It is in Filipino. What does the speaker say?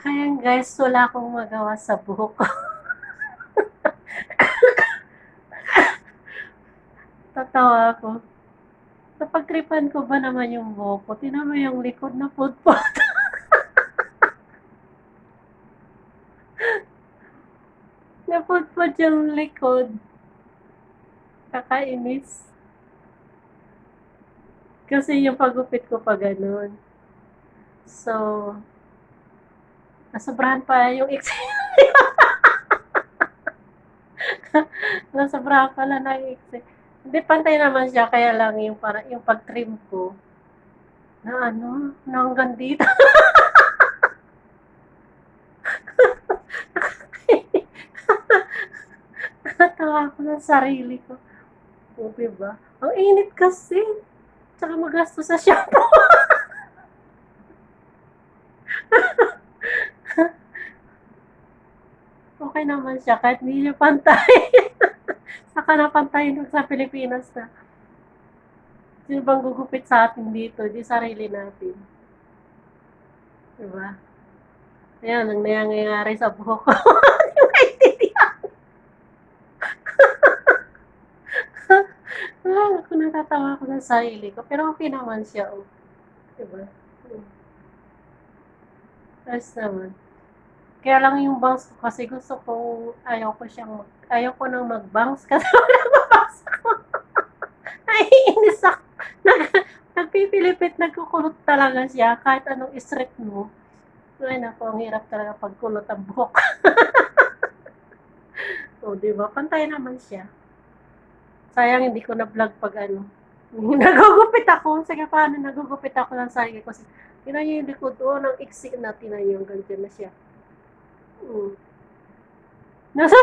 Ayan guys, wala akong magawa sa buhok ko. Tatawa ako. Napagtripan ko ba naman yung buhok ko? Tingnan mo yung likod na pudpud. Napudpud yung likod. Kakainis. Kasi yung pagupit ko pa ganun. So, nasobrahan pa yung iksi. Nasobrahan pala na yung iksi. Hindi, pantay naman siya, kaya lang yung, para, yung pag-trim ko, na ano, na hanggang dito. Natawa ako ng sarili ko. O, diba? Ang init kasi. Tsaka magastos sa shampoo. Okay naman siya, kahit hindi niya pantay. Saka na pantay sa Pilipinas na. Sino bang gugupit sa atin dito? Di sarili natin. Diba? Ayan, ang nangyayari sa buhok ko. Hindi maintindihan. Ako natatawa ko sa sarili ko. Pero okay naman siya. Oh. Diba? Ayos naman. Kaya lang yung bangs ko kasi gusto ko, ayaw ko nang mag-bangs kasi nagbabangs ako. Naiinis ako. Nagpipilipit, nagkukulot talaga siya kahit anong straight mo. Ay naku, ang hirap talaga pagkulot ang buhok. O, diba? Pantay naman siya. Sayang hindi ko na-vlog pag ano. Nagugupit ako. Sige, paano nagugupit ako ng sarili ko. Tinan niyo yung likod. Oh, ng iksik na. Tinan niyo, ganyan na siya. Nasa